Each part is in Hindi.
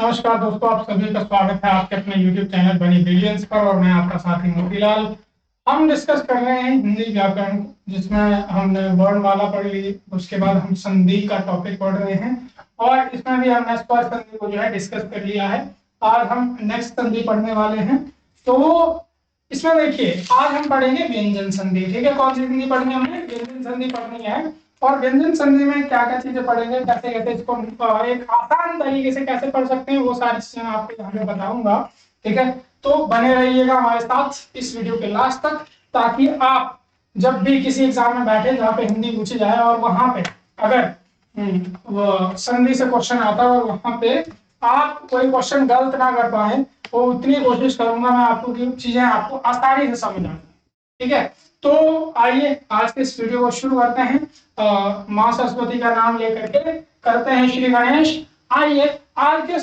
नमस्कार दोस्तों, आप सभी का स्वागत है आपके अपने YouTube चैनल बनी ब्रिलियंस पर। और मैं आपका साथी मोतीलाल। हम डिस्कस कर रहे हैं हिंदी व्याकरण, जिसमें हमने वर्णमाला पढ़ ली। उसके बाद हम संधि का टॉपिक पढ़ रहे हैं और इसमें भी हमने स्वर संधि को जो है डिस्कस कर लिया है। आज हम नेक्स्ट संधि पढ़ने वाले हैं। तो इसमें देखिए, आज हम पढ़ेंगे व्यंजन संधि। ठीक है, कौन सी संधि पढ़नी है? हमने व्यंजन संधि पढ़नी है। और व्यंजन संधि में क्या क्या चीजें पढ़ेंगे, कैसे कैसे इसको एक आसान तरीके से कैसे पढ़ सकते हैं, वो सारी चीजें मैं आपको यहाँ पे बताऊंगा। ठीक है, तो बने रहिएगा हमारे साथ इस वीडियो के लास्ट तक, ताकि आप जब भी किसी एग्जाम में बैठे जहाँ पे हिंदी पूछी जाए और वहां पे अगर वो संधि से क्वेश्चन आता है और वहां पे आप कोई क्वेश्चन गलत ना कर पाए, वो उतनी कोशिश करूंगा मैं आपको कि चीजें आपको आसानी से समझ आए। ठीक है, तो आइए आज के इस वीडियो को शुरू करते हैं। माँ सरस्वती का नाम लेकर के करते हैं श्री गणेश। आइए आज के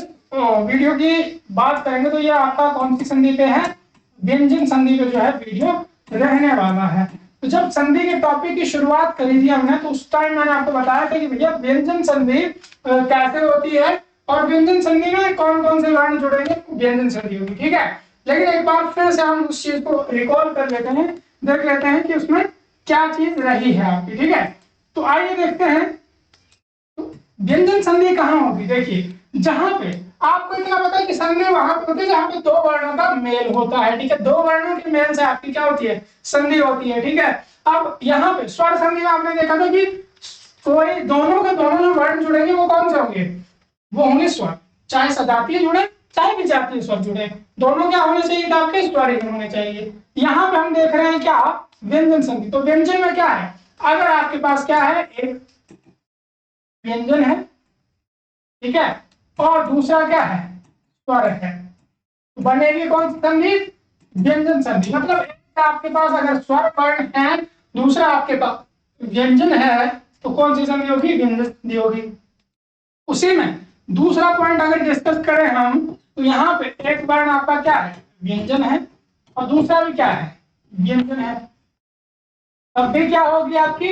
वीडियो की बात करेंगे। तो ये आपका कौन सी संधि पे है? व्यंजन संधि पे जो है वीडियो रहने वाला है। तो जब संधि के टॉपिक की शुरुआत करी थी हमने, तो उस टाइम मैंने आपको बताया था कि भैया व्यंजन संधि कैसे होती है और व्यंजन संधि में कौन कौन से वर्ण जुड़ेंगे, व्यंजन संधि होगी। ठीक है, लेकिन एक बार फिर से हम उस चीज को रिकॉल कर लेते हैं, देख लेते हैं कि उसमें क्या चीज रही है आपकी। ठीक है, तो आइए देखते हैं व्यंजन संधि कहाँ होगी। देखिए, जहां पे आपको इतना पता है कि संधि वहां पे होती है जहां पे दो वर्णों का मेल होता है। ठीक है, दो वर्णों के मेल से आपकी क्या होती है? संधि होती है। ठीक है, अब यहाँ पे स्वर संधि में आपने देखा था कि कोई दोनों के दोनों जो वर्ण जुड़ेंगे वो कौन से होंगे? वो होंगे स्वर, चाहे सजातीय जुड़े चाहे विजातीय स्वर जुड़े, दोनों क्या होने चाहिए? आपके स्वर ही होने चाहिए। यहाँ पे हम देख रहे हैं क्या? व्यंजन संधि। तो व्यंजन में क्या है? अगर आपके पास क्या है, एक व्यंजन है, ठीक है, और दूसरा क्या है? स्वर है, तो बनेगी कौन सी संधि? व्यंजन संधि। मतलब एक आपके पास अगर स्वर वर्ण है, दूसरा आपके पास व्यंजन है, तो कौन सी संधि होगी? व्यंजन संधि होगी। उसी में दूसरा पॉइंट अगर डिस्कस करें हम, तो यहाँ पे एक वर्ण आपका क्या है? व्यंजन है, और दूसरा भी क्या है? व्यंजन है। तब भी क्या होगी? आपकी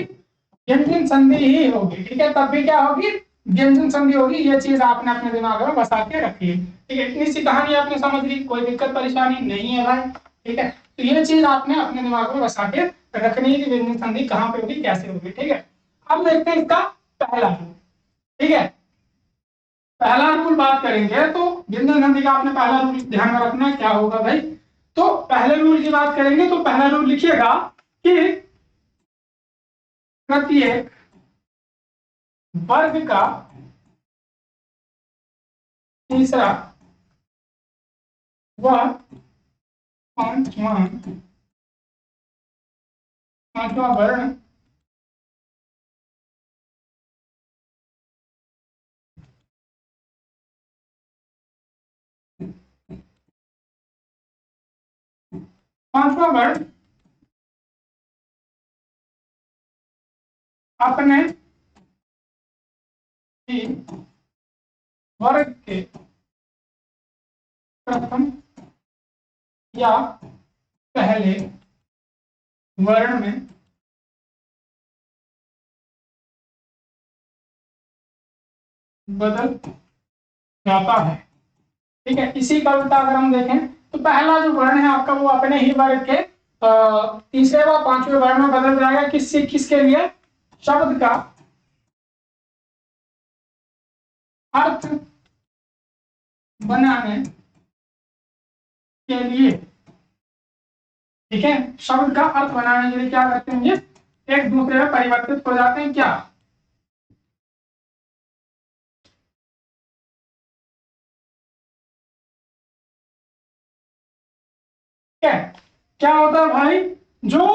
व्यंजन संधि ही होगी। ठीक है, तब भी क्या होगी? व्यंजन संधि होगी। ये चीज आपने अपने दिमाग में बसा के रखी है। ठीक है, इतनी सी कहानी आपने समझ ली, कोई दिक्कत परेशानी नहीं है भाई। ठीक है, तो ये चीज आपने अपने दिमाग में बसा के रखनी है कि व्यंजन संधि कहाँ पे होगी, कैसे होगी। ठीक है, अब देखते हैं इसका पहला रूल। ठीक है, पहला रूल बात करेंगे तो व्यंजन संधि का आपने पहला रूल ध्यान में रखना है। क्या होगा भाई? तो पहले रूल की बात करेंगे तो पहला रूल लिखिएगा कि प्रत्येक वर्ग का तीसरा व पांचवा वर्ण अपने ही वर्ग के प्रथम या पहले वर्ण में बदल जाता है। ठीक है, इसी का उल्टा अगर हम देखें तो पहला जो वर्ण है आपका वो अपने ही वर्ग के तीसरे व पांचवें वर्ण में बदल जाएगा। किसके लिए? शब्द का अर्थ बनाने के लिए। ठीक है, शब्द का अर्थ बनाने के लिए क्या करते हैं? ये एक दूसरे में परिवर्तित हो जाते हैं। क्या? क्या होता है भाई? जो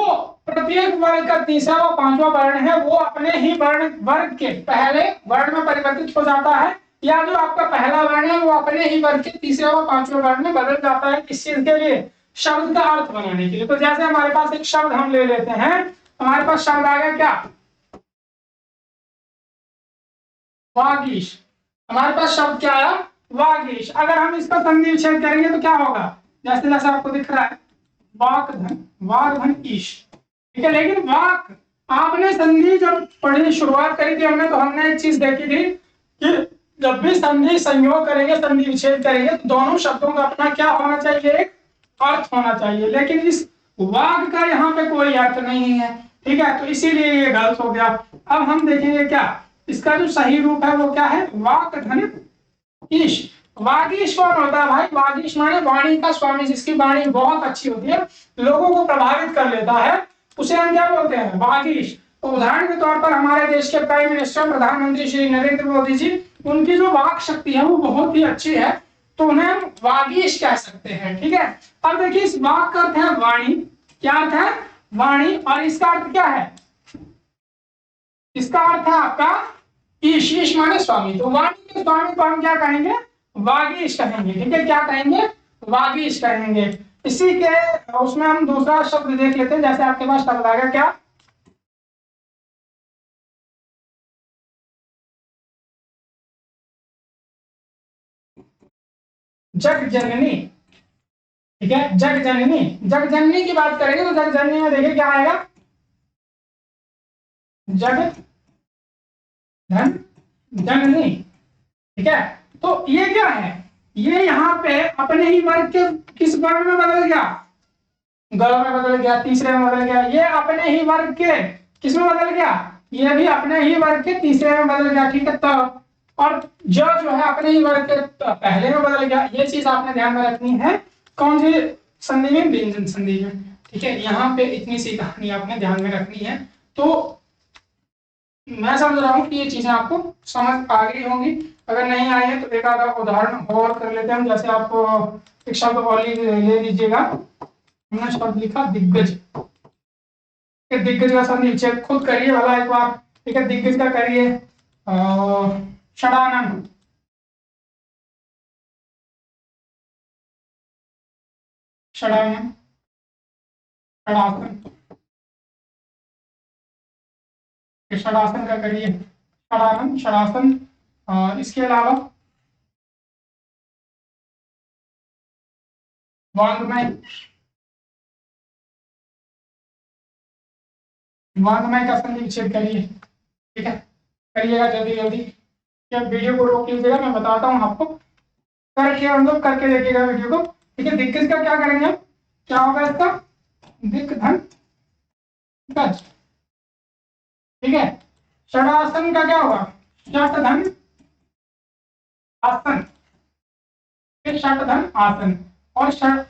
प्रत्येक वर्ग का तीसरा व पांचवा वर्ण है वो अपने ही वर्ग के पहले वर्ण में परिवर्तित हो जाता है, या जो आपका पहला वर्ण है वो अपने ही वर्ग के तीसरे व पांचवे वर्ण में बदल जाता है। किस चीज के लिए? शब्द का अर्थ बनाने के लिए। तो जैसे हमारे पास एक शब्द हम ले लेते हैं, हमारे पास शब्द आ गया क्या? वागीश। हमारे पास शब्द क्या आया? वागीश। अगर हम इसका संधि विच्छेद करेंगे तो क्या होगा? जैसे जैसे आपको दिख रहा है, वाक धन ईश। ठीक है, लेकिन वाक आपने संधि जब पढ़नी शुरुआत करी थी हमने, तो हमने एक चीज देखी थी कि जब भी संधि संयोग करेंगे, संधि विच्छेद करेंगे, तो दोनों शब्दों का अपना क्या होना चाहिए, एक अर्थ होना चाहिए। लेकिन इस वाग का यहाँ पे कोई अर्थ नहीं है, ठीक है, तो इसीलिए ये गलत हो गया। अब हम देखेंगे क्या इसका जो सही रूप है वो क्या है, वाक धन ईश। वागीश कौन होता है भाई, वागीश माने वाणी का स्वामी, जिसकी वाणी बहुत अच्छी होती है, लोगों को प्रभावित कर लेता है, उसे हम क्या बोलते हैं, वागीश। तो उदाहरण के तौर पर हमारे देश के प्राइम मिनिस्टर प्रधानमंत्री श्री नरेंद्र मोदी जी, उनकी जो वाक शक्ति है वो बहुत ही अच्छी है, तो उन्हें हम वागीश कह सकते हैं, ठीक है। अब देखिए इस वाक का अर्थ है वाणी, क्या अर्थ है, वाणी, और इसका अर्थ क्या है, इसका अर्थ है आपका ईश, ईश माने स्वामी, तो वाणी के स्वामी को हम क्या कहेंगे, वागीश कहेंगे, ठीक है, क्या कहेंगे, वागीश कहेंगे। इसी के उसमें हम दूसरा शब्द देख लेते हैं, जैसे आपके पास शब्द आ गया क्या, जग जननी, ठीक है, जग जननी। जग जननी की बात करेंगे तो जग जननी में देखिए क्या आएगा, जग धन जननी, ठीक है। तो ये क्या है, ये यहाँ पे अपने ही वर्ग के किस वर्ग में बदल गया, ग में बदल गया, तीसरे में बदल गया, ये अपने ही वर्ग के किस में बदल गया, ये भी अपने ही वर्ग के तीसरे में बदल गया, ठीक है। तो और जो है अपने ही वर्ग के पहले में बदल गया, ये चीज आपने ध्यान में रखनी है, कौन सी संधि में, व्यंजन संधि में, ठीक है। यहाँ पे इतनी सी कहानी आपने ध्यान में रखनी है। तो मैं समझ रहा हूँ कि ये चीजें आपको समझ आ गई होंगी, अगर नहीं आई है तो एक आधा उदाहरण और कर लेते हैं। जैसे आप एक शब्द और ले लीजिएगा, हमने शब्द लिखा दिग्गज, दिग्गज का संधि विच्छेद खुद करिए भला एक बार, ठीक है, दिग्गज का करिए, षडानन, षडानन, षडासन, षडासन का करिए, षडानन, षडासन। इसके अलावा वांग्मय, वांग्मय का संधि विच्छेद करिए, ठीक है, करिएगा जल्दी जल्दी, क्या वीडियो को रोक लीजिएगा, मैं बताता हूँ आपको, करके हम लोग करके देखिएगा वीडियो को, ठीक है। दिग्गज का क्या करेंगे हम, क्या होगा इसका, दिक धन गज, ठीक है। षडासन का क्या होगा, शट धन आसन, फिर शट धन आसन, और शट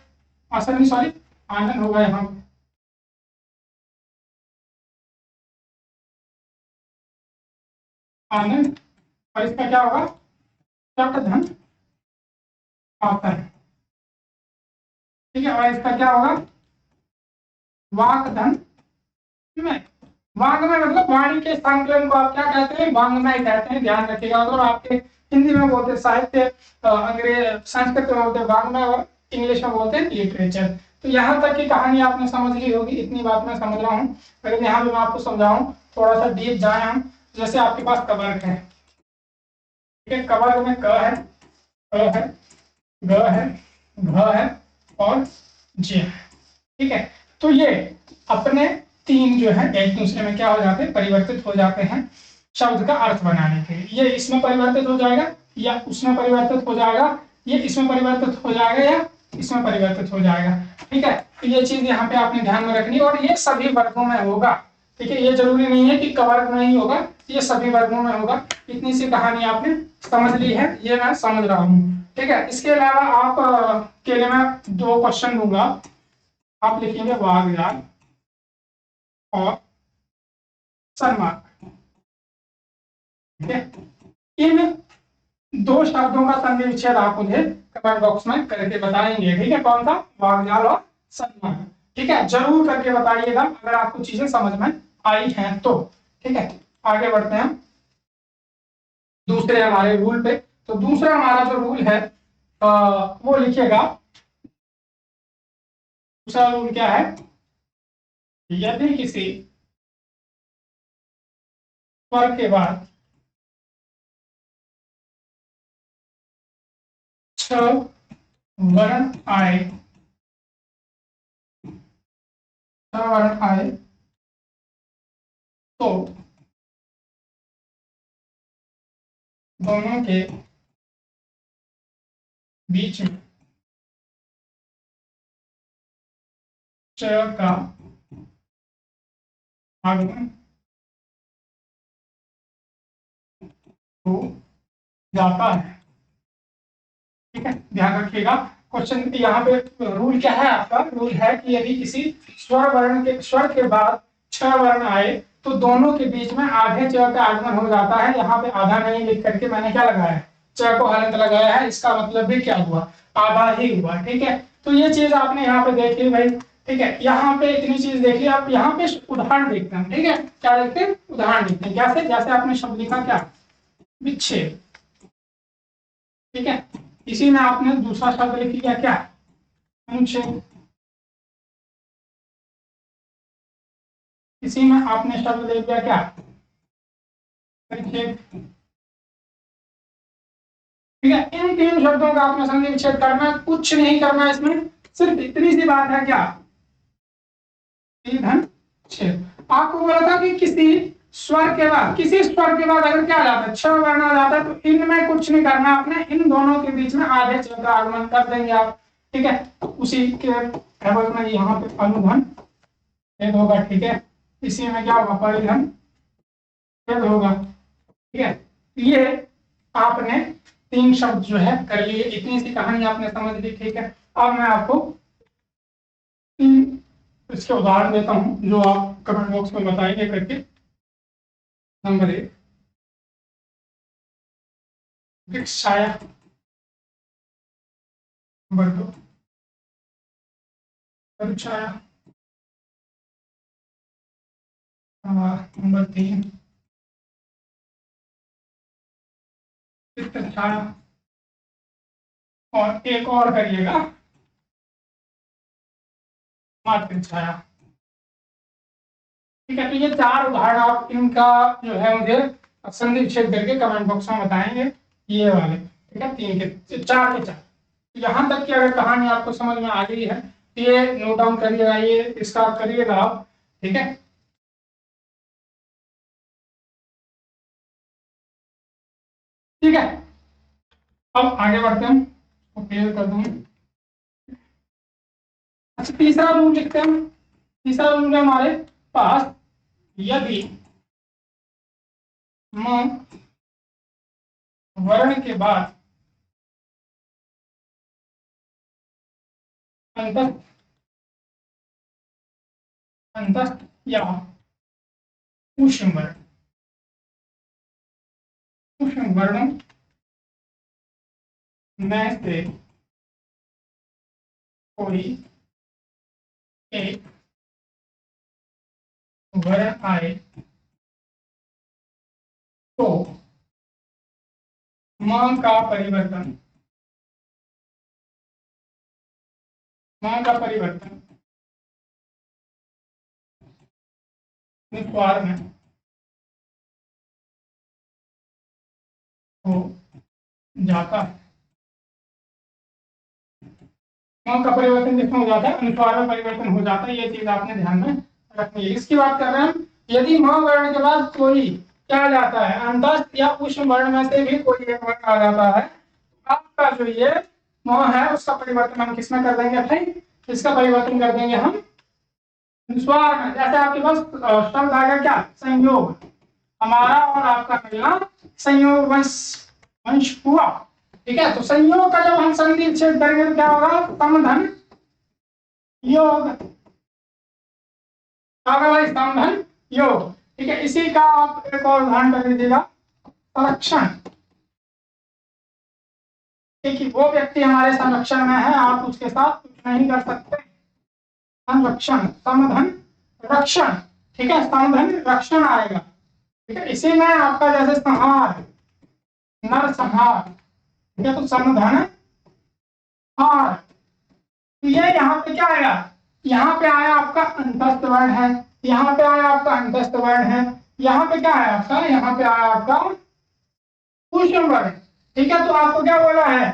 आसन नहीं सॉरी आनंद होगा यहाँ, आनंद, और इसका क्या होगा, शट धन आसन, ठीक है। और इसका क्या होगा, वाक धन में, वांग्मय मतलब वाणी के संकलन को आप क्या कहते हैं, वांग्मय कहते हैं, ध्यान रखिएगा। अगर आपके हिंदी में बोलते साहित्य, अंग्रेज संस्कृत में बोलते वांग्मय, और इंग्लिश में बोलते हैं लिटरेचर। तो यहाँ तक की कहानी आपने समझ ली होगी, इतनी बात मैं समझ रहा हूँ। अगर यहाँ भी मैं आपको समझाऊं, थोड़ा सा डीप जाए हम, जैसे आपके पास कवर्ग है, ठीक है, कवर्ग में क है, क है, ग है, घ है और ज है, ठीक है। तो ये अपने तीन जो है एक दूसरे में क्या हो जाते हैं, परिवर्तित हो जाते हैं शब्द का अर्थ बनाने के लिए। ये इसमें परिवर्तित हो जाएगा या उसमें परिवर्तित हो जाएगा, ये इसमें परिवर्तित हो जाएगा या इसमें परिवर्तित हो जाएगा, ठीक है। तो ये चीज यहाँ पे आपने ध्यान में रखनी, और ये सभी वर्गों में होगा, ठीक है, ये जरूरी नहीं है कि कवर्ग में ही होगा, ये सभी वर्गों में होगा। इतनी सी कहानी आपने समझ ली है, ये मैं समझ रहा हूँ, ठीक है। इसके अलावा आप के लिए मैं दो क्वेश्चन दूंगा, आप लिखेंगे वागयाल और सन्मार्ग, ठीक है। इन दो शब्दों का संधि विच्छेद आप मुझे कमेंट बॉक्स में करके बताएंगे, ठीक है, कौन सा, वागजाल और सन्मार्ग, ठीक है, जरूर करके बताइएगा अगर आपको चीजें समझ में आई हैं तो, ठीक है। आगे बढ़ते हैं दूसरे हमारे रूल पे। तो दूसरा हमारा जो रूल है वो लिखिएगा, दूसरा रूल क्या है, यदि किसी स्वर के बाद छ वर्ण आए, वर्ण आए तो दोनों के बीच में च का आगमन हो जाता है। ठीक है, ध्यान रखिएगा। क्वेश्चन यहाँ पे रूल क्या है आपका? रूल है कि यदि किसी स्वर के बाद 6 वर्ण आए तो दोनों के बीच में आधे च का आगमन हो जाता है। यहाँ पे आधा नहीं लिख करके मैंने क्या लगाया है? च को हलंत लगाया है। इसका मतलब भी क्या हुआ? आधा ही हुआ। ठीक है, तो ये चीज आपने यहाँ पे देख ली भाई। ठीक है, यहाँ पे इतनी चीज देख ली। आप यहाँ पे उदाहरण देखते हैं। ठीक है, क्या देखते हैं? उदाहरण देखते हैं। कैसे? जैसे आपने शब्द लिखा क्या? विच्छेद। ठीक है, इसी में आपने दूसरा शब्द लिख लिया क्या? अनुच्छेद। इसी में आपने शब्द लिख लिया क्या? परिच्छेद। ठीक है, इन 3 शब्दों का आपने संधि विच्छेद करना है, कुछ नहीं करना है इसमें। सिर्फ इतनी सी बात है क्या? धन छेद। आपको बोला था कि किसी स्वर के बाद अगर क्या आ जाता है? 6 वर्ण आ जाता है, तो इनमें कुछ नहीं करना आपने। इन दोनों के बीच में आधे च का आगमन कर देंगे आप। ठीक है, उसी के एवज में यहाँ पे अनुधन छेद होगा। ठीक है, इसी में क्या होगा? परिधन छेद होगा। ठीक है, ये आपने 3 शब्द जो है कर लिए। इतनी सी कहानी आपने समझ ली। ठीक है, अब मैं आपको इसके उदाहरण देता हूं जो आप कमेंट बॉक्स में बताएंगे करके। नंबर 1, वृक्षछाया। नंबर 2, तरुछाया। नंबर 3, छाया। और एक और करिएगा, मातृ छाया। ठीक है, तो ये 4 उदाहरण आप इनका जो है मुझे संधि विच्छेद करके कमेंट बॉक्स में बताएंगे। ये वाले। ठीक है, 3 के 4 के 4। यहाँ तक की अगर कहानी आपको समझ में आ गई है तो ये नोट डाउन करिएगा, ये इसका करिएगा आप। ठीक है, ठीक है, अब आगे बढ़ते हैं। तो क्लियर कर दूं। अच्छा, तीसरा रूल लिखते हैं। तीसरा रूल है हमारे पास, यदि म वर्ण के बाद अंतस्थ या ऊष्म वर्णों में से कोई एक वर्ण आए तो म का परिवर्तन निस्वार में हो जाता है। म का परिवर्तन किसमें हो जाता है? अनुस्वार में परिवर्तन हो जाता है। ये चीज आपने ध्यान में रखनी है। इसकी बात कर रहे हैं, यदि म वर्ण के बाद कोई क्या आ जाता है? अंतस्थ या ऊष्म वर्ण में से भी कोई एक वर्ण आ जाता है, आपका जो ये म है उसका परिवर्तन हम किसमें कर देंगे भाई? इसका परिवर्तन कर देंगे हम अनुस्वार में। जैसे आपके पास शब्द आ गया क्या? संयोग। हमारा और आपका मिलना संयोग वंश हुआ। ठीक है, तो संयोग का जब हम संधि विच्छेद करेंगे तो क्या होगा? समधन योग। भाई समधन योग। ठीक है, इसी का आप एक और उदाहरण कर लीजिएगा, संरक्षण। देखिए, वो व्यक्ति हमारे संरक्षण में है, आप उसके साथ कुछ नहीं कर सकते। संरक्षण, समधन रक्षण। ठीक है, समधन रक्षण आएगा। ठीक है, इसी में आपका जैसे संहार, नर संहार। ठीक है, तो समधन हार। तो ये यहाँ पे क्या आएगा? यहाँ पे आया आपका अंतस्थ वर्ण है, यहाँ पे आया आपका अंतस्थ वर्ण है, यहाँ पे क्या है आपका? यहाँ पे आया आपका ऊष्म वर्ण। ठीक है, तो आपको क्या बोला है?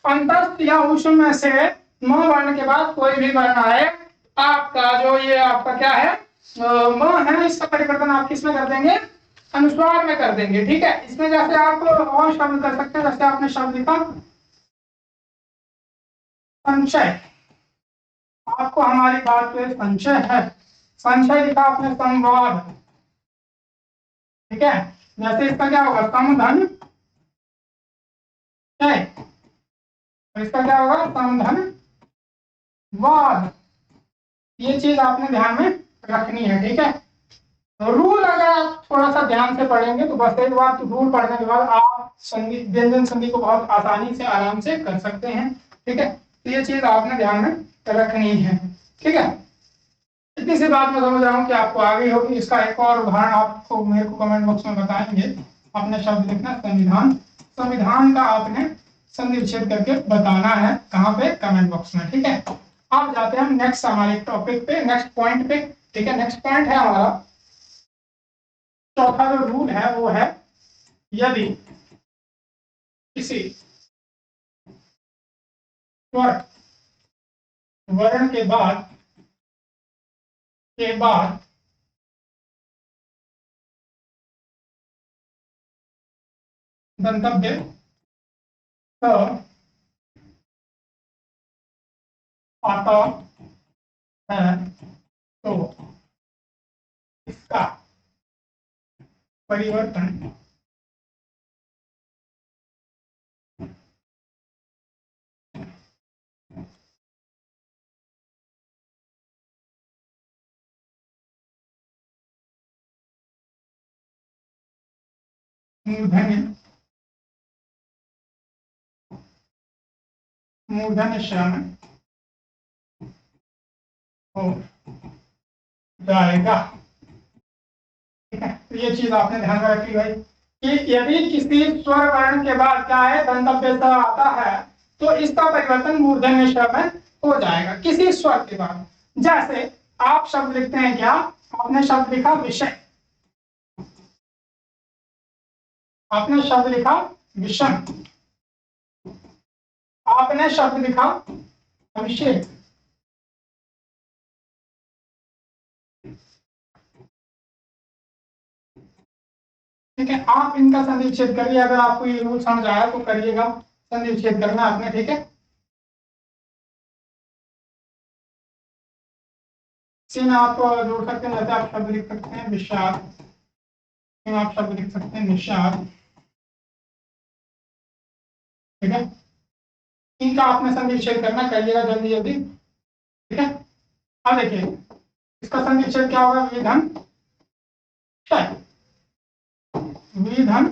अंतस्थ या ऊष्म में से म वर्ण के बाद कोई भी वर्ण आए, आपका जो ये आपका क्या है? म है, इसका परिवर्तन आप किसमें कर देंगे? अनुस्वार में कर देंगे। ठीक है, इसमें जैसे आप और शब्द कर सकते हैं, जैसे आपने शब्द लिखा संचय, आपको हमारी बात पे संशय है, संशय लिखा आपने संवाद। ठीक है, जैसे इसका क्या होगा समधन है, और इसका क्या होगा समधन वाद। ये चीज आपने ध्यान में रखनी है। ठीक है, रूल अगर आप थोड़ा सा ध्यान से पढ़ेंगे तो बस एक बार रूल पढ़ने के बाद आप संधि व्यंजन संधि को बहुत आसानी से आराम से कर सकते हैं। ठीक है, तो ये चीज आपने ध्यान में रखनी है। ठीक है, इतनी सी बात मैं समझ रहा हूँ कि आपको आ गई होगी। इसका एक और उदाहरण आपको मेरे को कमेंट बॉक्स में बताएंगे। आपने शब्द लिखना संविधान, संविधान का आपने संधि विच्छेद करके बताना है कहाँ पे, कमेंट बॉक्स में। ठीक है, अब जाते हैं हम नेक्स्ट हमारे टॉपिक पे, नेक्स्ट पॉइंट पे। ठीक है, नेक्स्ट पॉइंट है हमारा चौथा जो रूल है वो है, यदि किसी स्वर वर्ण के बाद दंतव्य त आता है तो इसका परिवर्तन मूर्धन्य श में हो जाएगा। ठीक है, तो ये चीज आपने ध्यान में रखी भाई कि यदि किसी स्वर वर्ण के बाद क्या है दंतव्य स आता है तो इसका परिवर्तन मूर्धन्य श में हो जाएगा किसी स्वर के बाद। जैसे आप शब्द लिखते हैं, क्या आपने शब्द लिखा विषय, आपने शब्द लिखा विषम, आपने शब्द लिखा अभिषेक। ठीक है, आप इनका संधि विच्छेद करिए। अगर आपको ये रूल समझ आया तो करिएगा, संधि विच्छेद करना आपने। ठीक है, इसी में आप जोड़ सकते हैं, जैसे आप शब्द लिख सकते हैं विषाद, आप शब्द लिख सकते हैं निषाद। ठीक है, इनका आपने संधि विच्छेद करना, करिएगा जल्दी जल्दी। ठीक है, अब देखिए इसका संधि विच्छेद क्या होगा, विधन विधन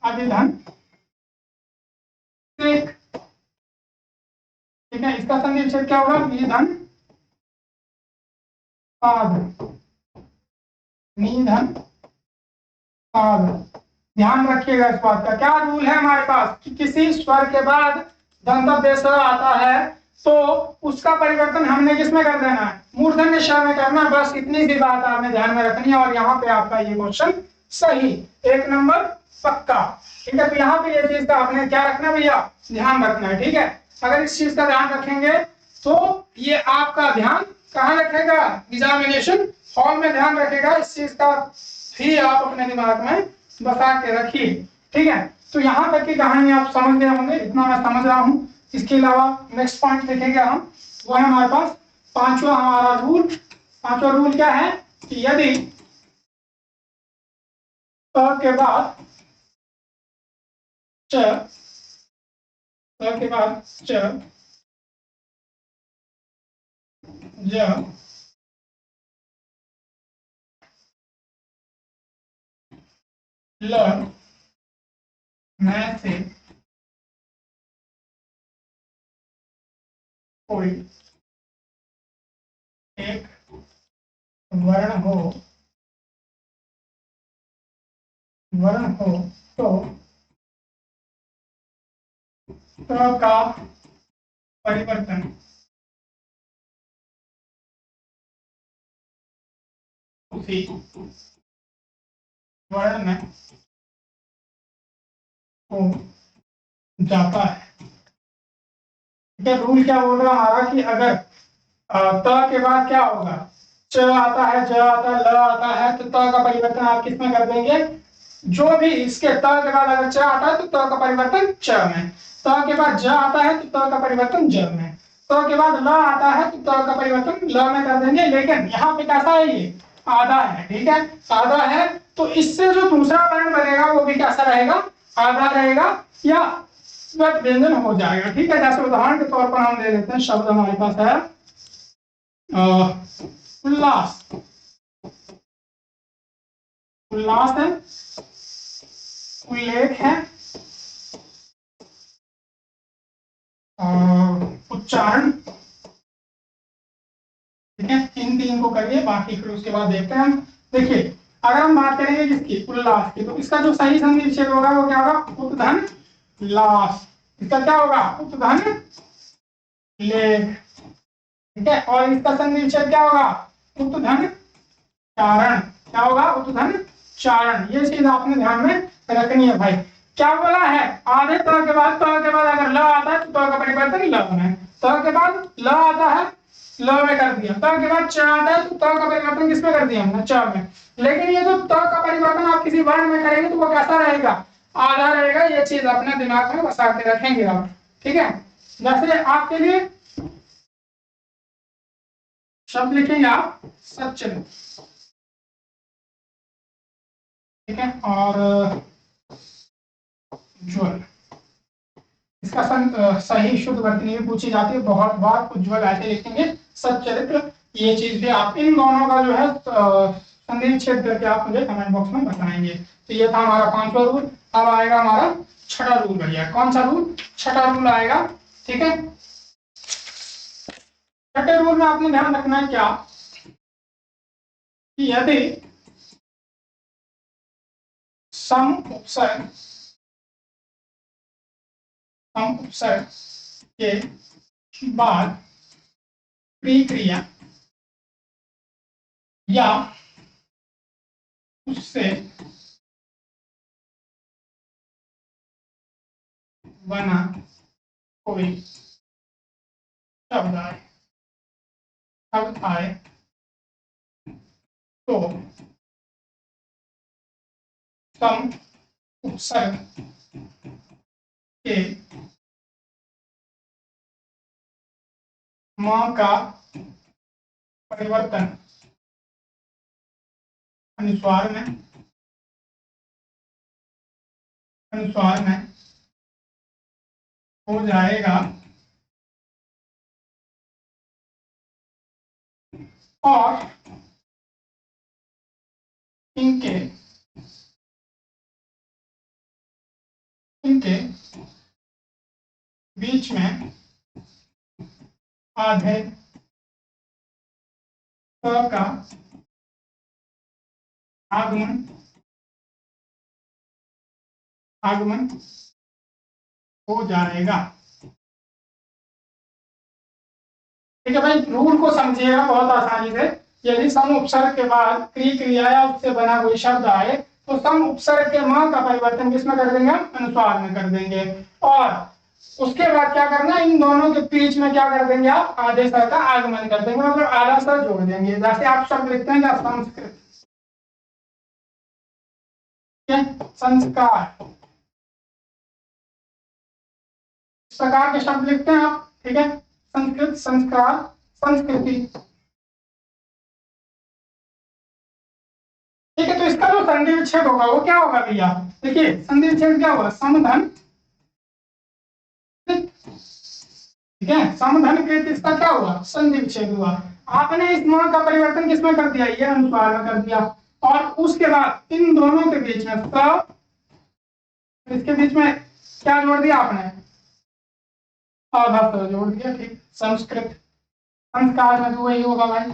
अभिधन एक। ठीक है, इसका संधि विच्छेद क्या होगा, विधन पाद निधन पाद। ध्यान रखिएगा इस बात का, क्या रूल है हमारे पास कि किसी स्वर के बाद दंतव्य स आता है तो उसका परिवर्तन हमने किसमें कर देना है, मूर्धन्य श में करना है। बस इतनी सी बात आपने ध्यान में रखनी है और यहाँ पे आपका ये क्वेश्चन सही, एक नंबर पक्का। ठीक है, तो यहाँ पे ये चीज का आपने क्या रखना भैया, ध्यान रखना है। ठीक है, अगर इस चीज का ध्यान रखेंगे तो ये आपका ध्यान कहाँ रखेगा, एग्जामिनेशन हॉल में ध्यान रखेगा। इस चीज का भी आप अपने दिमाग में बसा के रखिए। ठीक है, तो यहाँ तक की कहानी आप समझ गए होंगे, इतना मैं समझ रहा हूँ। इसके अलावा नेक्स्ट पॉइंट देखेंगे हम, वो है हमारे पास पांचवा हमारा रूल। पांचवा रूल क्या है कि यदि के बाद च के बाद च ज ल में से कोई एक वर्ण हो तो का परिवर्तन उसी वर्ण में हो जाता है। रूल क्या बोल रहा हमारा कि अगर त के बाद क्या होगा, च आता है, ज आता है, ल आता है, तो त का परिवर्तन आप किस में कर देंगे? जो भी इसके त के बाद अगर च आता है तो त का परिवर्तन च में, त के बाद ज आता है तो त का परिवर्तन ज में, त के बाद ल आता है तो त का परिवर्तन ल में कर देंगे। लेकिन यहाँ पे कैसा है, ये आधा है, ठीक है, आधा है, तो इससे जो दूसरा वर्ण बनेगा वो भी कैसा रहेगा, आधा रहेगा या स्वत व्यंजन हो जाएगा, ठीक है। जैसे उदाहरण के तौर पर हम ले लेते हैं, शब्द हमारे पास है उल्लास, उल्लास है, उल्लेख है, उच्चारण, ठीक है, इन तीन को करिए, बाकी फिर उसके बाद देखते हैं हम। देखिए अगर हम बात करेंगे किसकी, उल्लास की, तो इसका जो सही संधि विच्छेद होगा वो क्या होगा, उपधन लास, इसका क्या होगा, उपधन लेख, ठीक है। और इसका संधि विच्छेद क्या होगा, उपधन चारण, क्या होगा, उपधन चारण। ये चीज आपने ध्यान में रखनी है भाई। क्या बोला है, आधे त के बाद, त के बाद अगर ल आता है तो त का परिवर्तन ल में, त के बाद ल आता है ल में कर दिया, त के बाद च आता है तो त का परिवर्तन किस में कर दिया हमने, च में। लेकिन ये जो त का परिवर्तन आप किसी वर्ण में करेंगे तो वो कैसा रहेगा, आधा रहेगा। ये चीज अपने दिमाग में बसा के रखेंगे आप, ठीक है। जैसे आपके लिए शब्द लिखेंगे आप सच्चरित्र, ठीक है, और उज्ज्वल, इसका सही शुद्ध वर्तनी भी पूछी जाती है बहुत बार, उज्ज्वल ऐसे लिखेंगे, सच्चरित्र। ये चीज भी आप इन दोनों का जो है संधि विच्छेद करके आप मुझे कमेंट बॉक्स में बताएंगे। तो ये था हमारा 5वां रूल। अब आएगा हमारा छठा रूल, बढ़िया, कौन सा रूल, छठा रूल आएगा, ठीक है। छठे रूल में आपने ध्यान रखना है क्या, कि यदि सम उपसर्ग के बाद क्रिया या उससे बना कोई शब्द आए तो सम उपसर्ग के म का परिवर्तन अनुस्वार में हो जाएगा और इनके बीच में आधे का आगमन हो जाएगा, ठीक है भाई। रूल को समझिएगा बहुत आसानी से। यदि सम उपसर्ग के बाद क्रिया या उससे बना कोई शब्द आए तो सम उपसर्ग के म का परिवर्तन किसमें कर देंगे, अनुस्वार में कर देंगे, और उसके बाद क्या करना, इन दोनों के बीच में क्या कर देंगे, आप आधे स्वर का आगमन कर देंगे, मतलब आधा स्वर जोड़ देंगे। जैसे आप शब्द लिखते हैं क्या, संस्कृत, संस्कार, इस प्रकार के शब्द लिखते हैं आप, ठीक है, संस्कृत, संस्कार, संस्कृति, ठीक है। तो इसका जो संधि विच्छेद होगा वो क्या होगा भैया, देखिए संधि विच्छेद क्या होगा, समधन, ठीक है, समधन कृत, इसका क्या हुआ, संधि विच्छेद हुआ। आपने इस म का परिवर्तन किसमें कर दिया, ये अनुस्वार में कर दिया, और उसके बाद इन दोनों के बीच में स, इसके बीच में क्या जोड़ दिया आपने, आधा स जोड़ दिया, ठीक। संस्कृत, संस्कार में तो वही होगा भाई,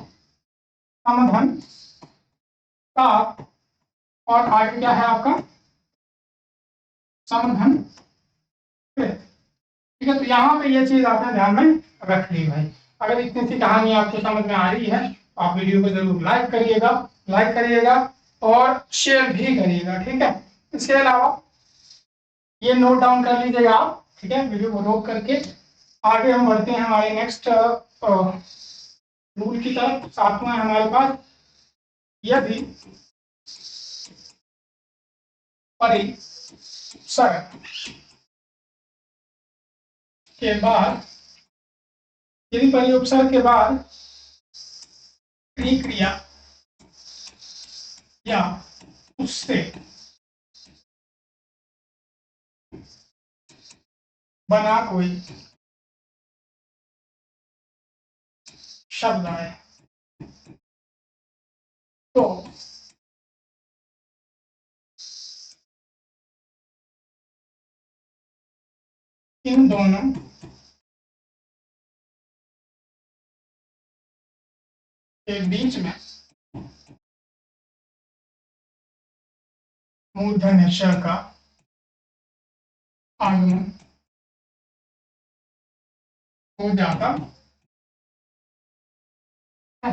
समधन का, और आगे क्या है आपका, समधन कृत, ठीक है। तो यहाँ पे ये चीज आपने ध्यान में रख ली भाई। अगर इतनी सी कहानी आपको समझ में आ रही है तो आप वीडियो को जरूर लाइक करिएगा और शेयर भी करिएगा, ठीक है। इसके अलावा ये नोट डाउन कर लीजिएगा आप, ठीक है, वीडियो को रोक करके। आगे हम बढ़ते हैं हमारे नेक्स्ट रूल की तरफ। सातवां है हमारे पास, यदि परिसर के बाद, यदि परिउपसर्ग के बाद क्रिया या उससे बना कोई शब्द आए तो इन दोनों के बीच में मूर्धन्य श का आगमन हो जाता है।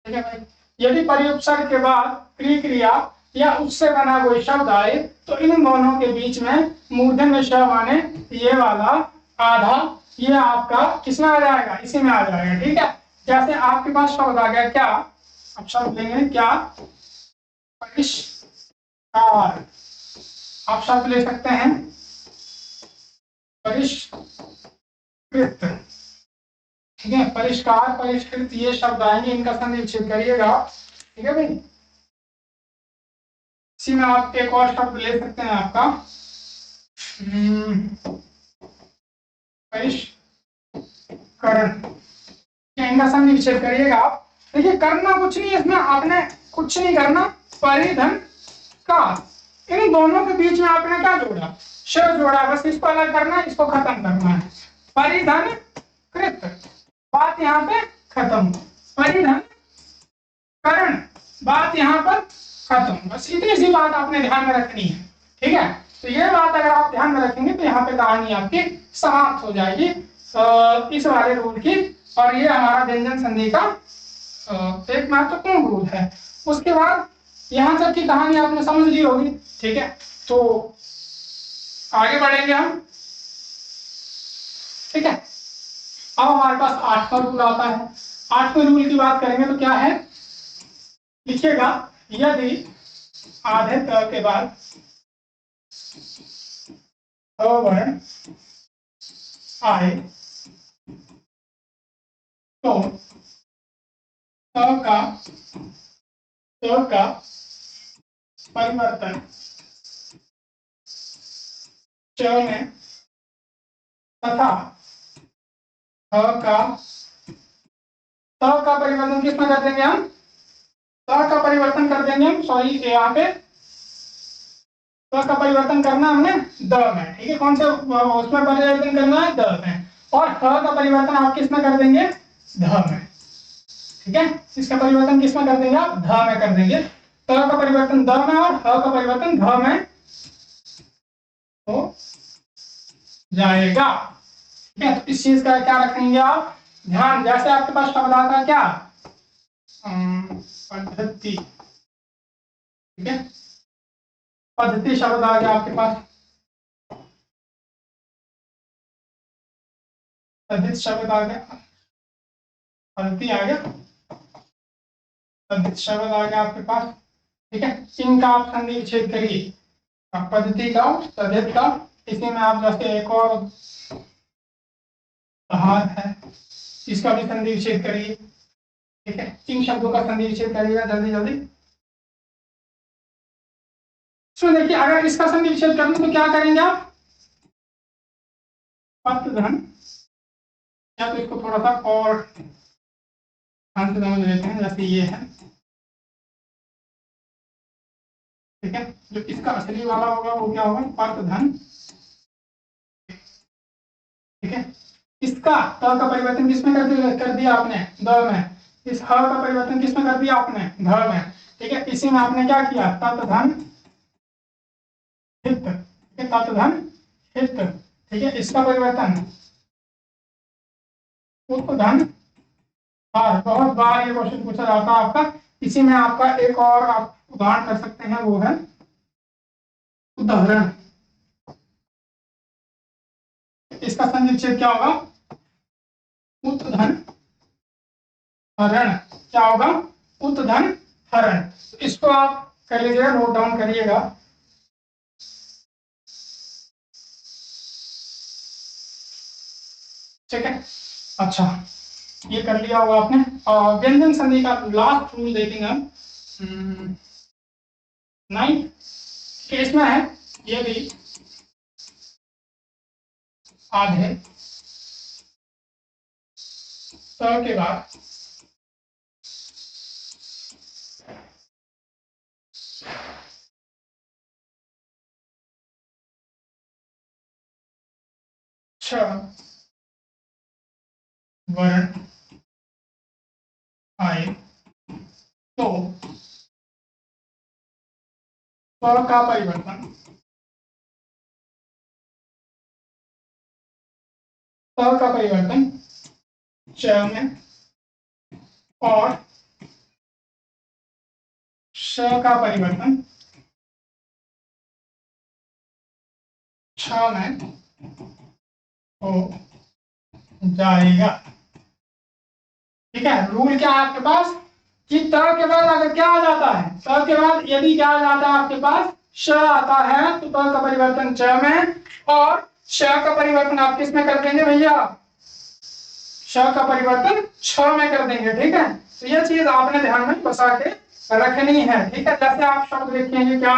ठीक है भाई, यदि परिउपसर्ग के बाद क्रिया या उससे बना कोई शब्द आए तो इन दोनों के बीच में मूर्धन्य श माने ये वाला आधा, ये आपका किसमें आ जाएगा, इसी में आ जाएगा। ठीक है, जैसे आपके पास शब्द आ गया क्या, अब शब्द लेंगे क्या, परिष्कार। आप शब्द ले सकते हैं परिष्कृत। ठीक है, परिष्कार, परिष्कृत, ये शब्द आएंगे, इनका संधि विच्छेद करिएगा। ठीक है भाई, इसी में आप एक और शब्द ले सकते हैं आपका परिष्करण। इनका संधि विच्छेद करिएगा आप। देखिए, करना कुछ नहीं है इसमें, आपने कुछ नहीं करना, परिधन का, इन दोनों के बीच में आपने क्या जोड़ा, श जोड़ा, बस इसको अलग करना है, इसको खत्म करना है। परिधन कृत, बात यहाँ पे खत्म। परिधन करण, बात यहाँ पर खत्म। बस इतनी सी बात आपने ध्यान में रखनी है। ठीक है, तो ये बात अगर आप ध्यान में रखेंगे तो यहाँ पे कहानी आपकी समाप्त हो जाएगी इस वाले रूल की। और ये हमारा व्यंजन संधि का एक महत्वपूर्ण रूल है। उसके बाद यहाँ तक की कहानी आपने समझ ली होगी। ठीक है, तो आगे बढ़ेंगे हम। ठीक है, अब हमारे पास 8वां रूल आता है। 8वें रूल की बात करेंगे तो क्या है, लिखिएगा, यदि आधे त के बाद अवर्ण आए तो त का परिवर्तन च में तथा त का परिवर्तन किसमें कर देंगे हम, त का परिवर्तन कर देंगे हम, सॉरी यहाँ पे त का परिवर्तन करना हमने द में। ठीक है, कौन से उसमें परिवर्तन करना है, द में। और ह का परिवर्तन आप किसमें कर देंगे, ध में। ठीक है, इसका परिवर्तन किसमें कर देंगे आप, ध में कर देंगे। त का परिवर्तन द में और ह का परिवर्तन ध में हो जाएगा। ठीक है, तो इस चीज का क्या रखेंगे आप ध्यान, जैसे आपके पास शब्द आता है क्या, पद्धति। ठीक है, पद्धति शब्द आ गया आपके पास, पद्धति शब्द आ गया, पद्धति आ गया, पद्धति शब्द आ गया आपके पास। ठीक है, इनका आप संधि विच्छेद करिए, पद्धति का, तद्धित का, इसी में आप जैसे एक और हाथ है, इसका भी संधि विच्छेद करिए। ठीक है, इन शब्दों का संधि विच्छेद करिएगा जल्दी जल्दी। तो देखिए, अगर इसका संधि विच्छेद करना तो क्या करेंगे आप, पतधन, या तो इसको थोड़ा सा और ध्यान से समझ लेते हैं, जैसे ये है। ठीक है, जो इसका असली वाला होगा वो क्या होगा, पतधन। ठीक है, इसका त का परिवर्तन किसमें कर दिया आपने, द में। इस ह का परिवर्तन किसमें कर दिया आपने, ध में। ठीक है, इसी में आपने क्या किया, ततधन हित। ठीक है, ततधन हित। ठीक है, इसका परिवर्तन उपधन हार। बहुत बार ये क्वेश्चन पूछा जाता है आपका। इसी में आपका एक और आप उदाहरण कर सकते हैं, वो है उदाहरण। इसका संधि विच्छेद क्या होगा, उत्धन हरण, क्या होगा? उत्धन हरण। तो इसको आप कर लीजिएगा, नोट डाउन करिएगा। ठीक है, अच्छा ये कर लिया होगा आपने। व्यंजन संधि का लास्ट रूल देखेंगे हम, 9 केस में है, ये भी आधे के बाद वर्ण आए तो का परिवर्तन, का परिवर्तन च में और श का परिवर्तन छ में हो जाएगा। ठीक है, रूल क्या है आपके पास कि त के बाद अगर क्या आ जाता है, त के बाद यदि क्या आ जाता है आपके पास श आता है, तो त का परिवर्तन च में और श का परिवर्तन आप किस में कर देंगे भैया? श का परिवर्तन छ में कर देंगे। ठीक है, तो ये चीज आपने ध्यान में बसा के रखनी है। ठीक है, जैसे आप शब्द लिखेंगे क्या?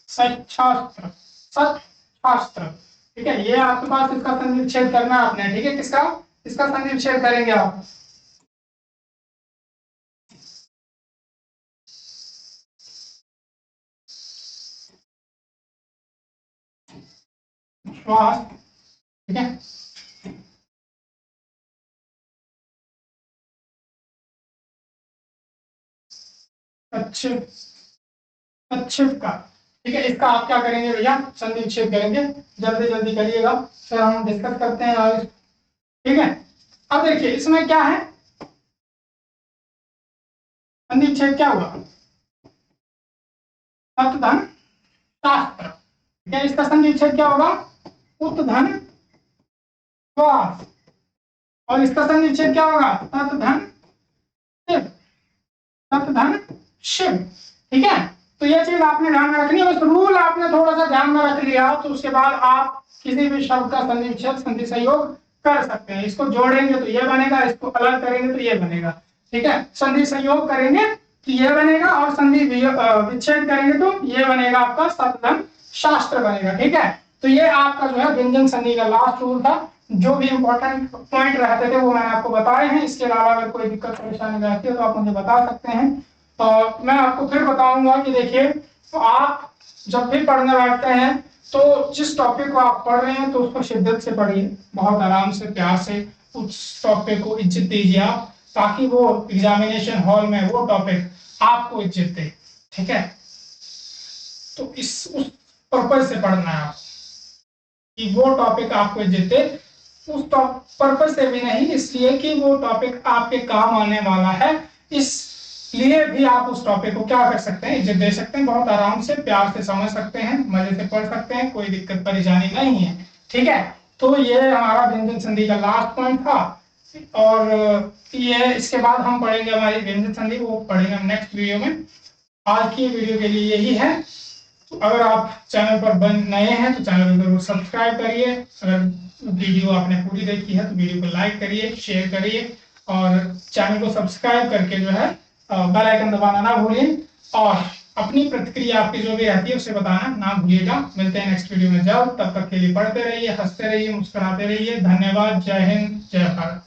सच्छास्त्र, सच्छास्त्र। ठीक है, ये आपके पास इसका संधि विच्छेद करना है आपने। ठीक है, किसका? इसका संधि विच्छेद करेंगे आप। श्वास, ठीक है, अच्छे अच्छे का। ठीक है, इसका आप क्या करेंगे भैया? संधि विच्छेद करेंगे। जल्दी जल्दी करिएगा, फिर हम डिस्कस करते हैं आज। ठीक है, अब देखिए इसमें क्या है, संधि विच्छेद क्या हुआ? उत्धन शास्त्र। ठीक है, इसका संधि विच्छेद क्या होगा? उत्धन श्वास। और इसका संधि विच्छेद क्या होगा? तत्धन शिव, तत्धन शिव। ठीक है, तो ये चीज आपने ध्यान में रखनी है। बस रूल आपने थोड़ा सा ध्यान में रख लिया तो उसके बाद आप किसी भी शब्द का संधि विच्छेद, संधि संयोग कर सकते हैं। इसको जोड़ेंगे तो ये बनेगा, इसको अलग करेंगे तो ये बनेगा। ठीक है, संधि संयोग करेंगे तो ये बनेगा और संधि विच्छेद करेंगे तो ये बनेगा, आपका तत्धन शास्त्र बनेगा। ठीक है, तो ये आपका जो है व्यंजन संधि का लास्ट रूल था। जो भी इंपॉर्टेंट पॉइंट रहते थे वो मैंने आपको बताए हैं। इसके अलावा अगर कोई दिक्कत परेशानी रहती है तो आप मुझे बता सकते हैं। और मैं आपको फिर बताऊंगा कि देखिए, तो आप जब भी पढ़ने बैठते हैं तो जिस टॉपिक को आप पढ़ रहे हैं तो उसको शिद्दत से पढ़िए, बहुत आराम से, प्यार से उस टॉपिक को इज्जत दीजिए आप, ताकि वो एग्जामिनेशन हॉल में वो टॉपिक आपको इज्जत दे। ठीक है, तो उस पर्पज से पढ़ना है आप कि वो टॉपिक आपको इज्जत दे। उस पर्पज से भी नहीं, इसलिए कि वो टॉपिक आपके काम आने वाला है, इसलिए भी आप उस टॉपिक को क्या कर सकते हैं? इज्जत दे सकते हैं, बहुत आराम से, प्यार से समझ सकते हैं, मजे से पढ़ सकते हैं, कोई दिक्कत परेशानी नहीं है। ठीक है, तो ये हमारा व्यंजन संधि का लास्ट पॉइंट था। और ये इसके बाद हम पढ़ेंगे हमारी व्यंजन संधि, वो पढ़ेंगे हम नेक्स्ट वीडियो में। आज की वीडियो के लिए यही है। अगर आप चैनल पर नए हैं तो चैनल को जरूर सब्सक्राइब करिए। अगर वीडियो आपने पूरी देखी है तो वीडियो को लाइक करिए, शेयर करिए और चैनल को सब्सक्राइब करके जो है बेल आइकन दबाना ना भूलिए। और अपनी प्रतिक्रिया आपकी जो भी रहती है उसे बताना ना भूलिएगा। मिलते हैं नेक्स्ट वीडियो में जल्द, तब तक के लिए पढ़ते रहिए, हंसते रहिए, मुस्कुराते रहिए। धन्यवाद, जय हिंद, जय भारत।